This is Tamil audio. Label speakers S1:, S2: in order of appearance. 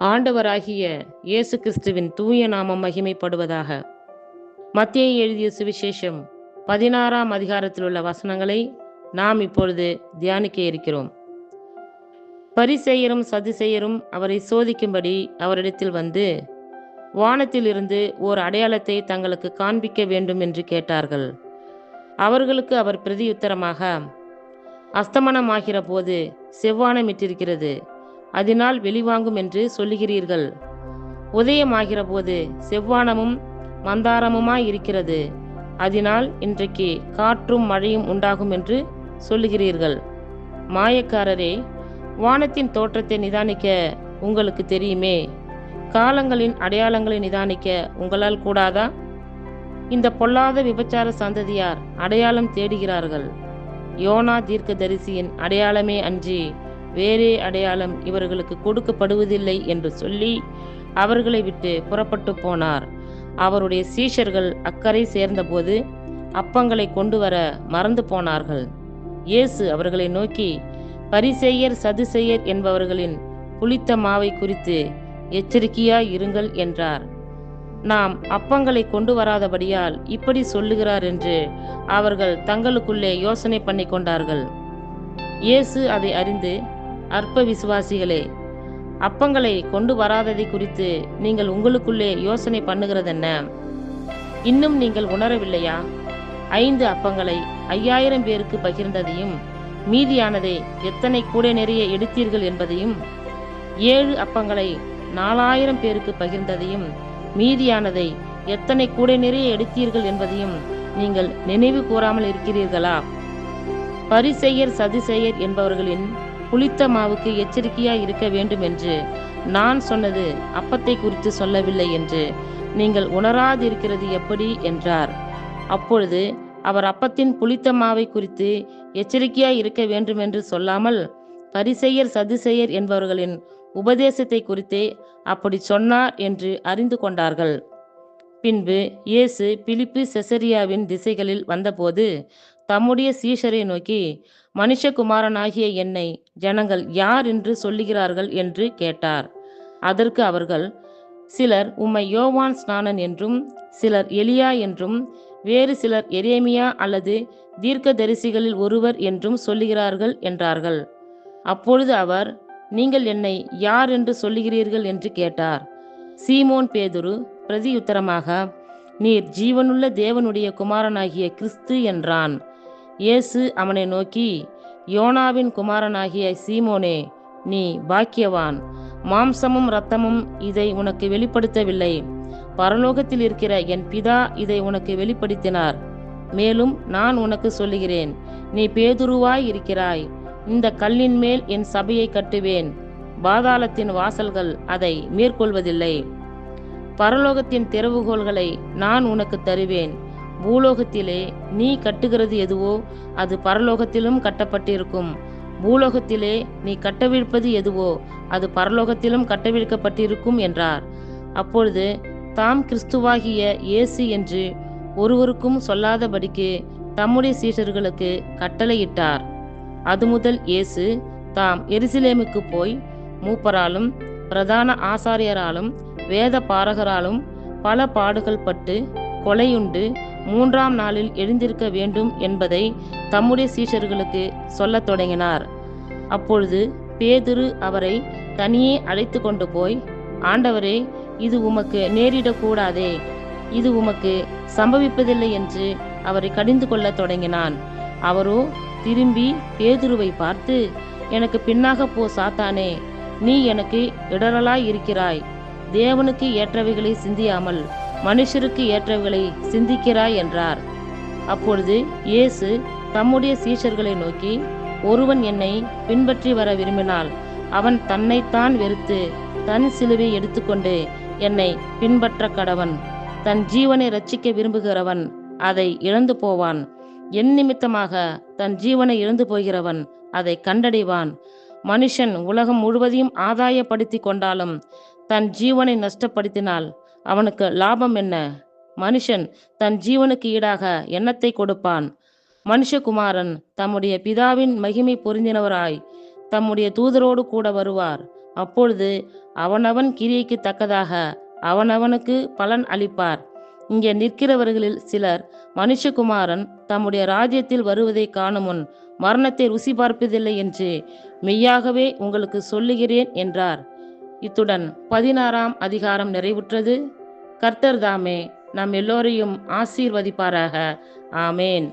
S1: ஆண்டவராகிய இயேசு கிறிஸ்துவின் தூய நாமம் மகிமைப்படுவதாக. மத்தேயு எழுதிய சுவிசேஷம் 16ஆம் அதிகாரத்திலுள்ள வசனங்களை நாம் இப்பொழுது தியானிக்க இருக்கிறோம். பரிசேயரும் சதுசேயரும் அவரை சோதிக்கும்படி அவரிடத்தில் வந்து, வானத்திலிருந்து ஓர் அடையாளத்தை தங்களுக்கு காண்பிக்க வேண்டும் என்று கேட்டார்கள். அவர்களுக்கு அவர் பிரதியுத்தரமாக, அஸ்தமனமாகிற போது செவ்வானமிட்டிருக்கிறது, அதனால் வெளிவாங்கும் என்று சொல்லுகிறீர்கள். உதயமாகிற போது செவ்வானமும் மந்தாரமுமாயிருக்கிறது, அதனால் இன்றைக்கு காற்றும் மழையும் உண்டாகும் என்று சொல்லுகிறீர்கள். மாயக்காரரே, வானத்தின் தோற்றத்தை நிதானிக்க உங்களுக்கு தெரியுமே, காலங்களின் அடையாளங்களை நிதானிக்க உங்களால் கூடாதா? இந்த பொல்லாத விபச்சார சந்ததியார் அடையாளம் தேடுகிறார்கள். யோனா தீர்க்கதரிசியின் அடையாளமே அன்றி வேறே அடையாளம் இவர்களுக்கு கொடுக்கப்படுவதில்லை என்று சொல்லி அவர்களை விட்டு புறப்பட்டு போனார். அவருடைய சீஷர்கள் அக்கறை சேர்ந்தபோது அப்பங்களை கொண்டு வர மறந்து போனார்கள். இயேசு அவர்களை நோக்கி, பரிசேயர் சதுசேயர் என்பவர்களின் புளித்த மாவை குறித்து எச்சரிக்கையாய் இருங்கள் என்றார். நாம் அப்பங்களை கொண்டு வராதபடியால் இப்படி சொல்லுகிறார் என்று அவர்கள் தங்களுக்குள்ளே யோசனை பண்ணி கொண்டார்கள். இயேசு அதை அறிந்து, அற்ப விசுவாசிகளே, அப்பங்களை கொண்டு வராததை குறித்து நீங்கள் உங்களுக்குள்ளே யோசனை பண்ணுகிறதென்ன? இன்னும் நீங்கள் உணரவில்லையா? 5 அப்பங்களை 5000 பேருக்கு பகிர்ந்ததையும் மீதியானதை எத்தனை கூடை நிறைய எடுத்தீர்கள் என்பதையும், 7 அப்பங்களை 4000 பேருக்கு பகிர்ந்ததையும் மீதியானதை எத்தனை கூடை நிறைய எடுத்தீர்கள் என்பதையும் நீங்கள் நினைவு கூறாமல் இருக்கிறீர்களா? பரிசேயர் சதுசேயர் என்பவர்களின் புளித்த மாவுக்கு எச்சரிக்கையாய் இருக்க வேண்டும் என்று நான் சொன்னது அப்பத்தை குறித்து சொல்லவில்லை என்று நீங்கள் உணராதிருக்கிறது எப்படி என்றார். அப்பொழுது அவர் அப்பத்தின் புளித்த மாவை குறித்து எச்சரிக்கையாய் இருக்க வேண்டும் என்று சொல்லாமல் பரிசேயர் சதுசேயர் என்பவர்களின் உபதேசத்தை குறித்தே அப்படி சொன்னார் என்று அறிந்து கொண்டார்கள். பின்பு இயேசு பிலிப்பு செசரியாவின் திசைகளில் வந்தபோது தம்முடைய சீஷரை நோக்கி, மனுஷகுமாரனாகிய என்னை ஜனங்கள் யார் என்று சொல்லுகிறார்கள் என்று கேட்டார். அதற்கு அவர்கள், சிலர் உம்மை யோவான் ஸ்நானன் என்றும், சிலர் எலியா என்றும், வேறு சிலர் எரேமியா அல்லது தீர்க்கதரிசிகளில் ஒருவர் என்றும் சொல்லுகிறார்கள் என்றார்கள். அப்பொழுது அவர், நீங்கள் என்னை யார் என்று சொல்லுகிறீர்கள் என்று கேட்டார். சீமோன் பேதுரு பிரதியுத்தரமாக, நீர் ஜீவனுள்ள தேவனுடைய குமாரனாகிய கிறிஸ்து என்றான். இயேசு அவனை நோக்கி, யோனாவின் குமாரனாகிய சீமோனே, நீ பாக்கியவான். மாம்சமும் இரத்தமும் இதை உனக்கு வெளிப்படுத்தவில்லை, பரலோகத்தில் இருக்கிற என் பிதா இதை உனக்கு வெளிப்படுத்தினார். மேலும் நான் உனக்கு சொல்லுகிறேன், நீ பேதுருவாய் இருக்கிறாய். இந்த கல்லின் மேல் என் சபையை கட்டுவேன், பாதாளத்தின் வாசல்கள் அதை மேற்கொள்வதில்லை. பரலோகத்தின் திறவுகோல்களை நான் உனக்கு தருவேன். பூலோகத்திலே நீ கட்டுகிறது எதுவோ அது பரலோகத்திலும் கட்டப்பட்டிருக்கும், பூலோகத்திலே நீ கட்டவிழ்ப்பது எதுவோ அது பரலோகத்திலும் கட்டவிழ்க்கப்பட்டிருக்கும் என்றார். அப்பொழுது தாம் கிறிஸ்துவாகிய இயேசு என்று ஒருவருக்கும் சொல்லாதபடிக்கு தம்முடைய சீஷர்களுக்கு கட்டளையிட்டார். அது முதல் இயேசு தாம் எருசலேமுக்கு போய் மூப்பராலும் பிரதான ஆசாரியராலும் வேத பாரகராலும் பல பாடுகள் பட்டு கொலையுண்டு 3ஆம் நாளில் எழுந்திருக்க வேண்டும் என்பதை தம்முடைய சீஷர்களுக்கு சொல்லத் தொடங்கினார். அப்பொழுது பேதுரு அவரை தனியே அழைத்து கொண்டு போய், ஆண்டவரே, இது உமக்கு நேரிடக்கூடாதே, இது உமக்கு சம்பவிப்பதில்லை என்று அவரை கடிந்து கொள்ள தொடங்கினான். அவரோ திரும்பி பேதுருவை பார்த்து, எனக்கு பின்னாக போ சாத்தானே, நீ எனக்கு இடரலாய் இருக்கிறாய். தேவனுக்கு ஏற்றவைகளை சிந்தியாமல் மனுஷருக்கு ஏற்றவைகளை சிந்திக்கிறாய் என்றார். அப்பொழுது இயேசு தம்முடைய சீஷர்களை நோக்கி, ஒருவன் என்னை பின்பற்றி வர விரும்பினால் அவன் தன்னைத்தான் வெறுத்து தன் சிலுவை எடுத்துக்கொண்டு என்னை பின்பற்ற கடவன். தன் ஜீவனை ரட்சிக்க விரும்புகிறவன் அதை இழந்து போவான். என் நிமித்தமாக தன் ஜீவனை இழந்து போகிறவன் அதை கண்டடைவான். மனுஷன் உலகம் முழுவதையும் ஆதாயப்படுத்தி கொண்டாலும் தன் ஜீவனை நஷ்டப்படுத்தினால் அவனுக்கு லாபம் என்ன? மனுஷன் தன் ஜீவனுக்கு ஈடாக எண்ணத்தை கொடுப்பான். மனுஷகுமாரன் தம்முடைய பிதாவின் மகிமை பொருந்தினவராய் தம்முடைய தூதரோடு கூட வருவார். அப்பொழுது அவனவன் கிரியைக்கு தக்கதாக அவனவனுக்கு பலன் அளிப்பார். இங்கே நிற்கிறவர்களில் சிலர் மனுஷகுமாரன் தம்முடைய ராஜ்யத்தில் வருவதை காணுமுன் மரணத்தை ருசி பார்ப்பதில்லை என்று மெய்யாகவே உங்களுக்கு சொல்லுகிறேன் என்றார். இத்துடன் 16ஆம் அதிகாரம் நிறைவுற்றது. கர்த்தர் தாமே நம் எல்லோரையும் ஆசீர்வதிப்பாராக. ஆமேன்.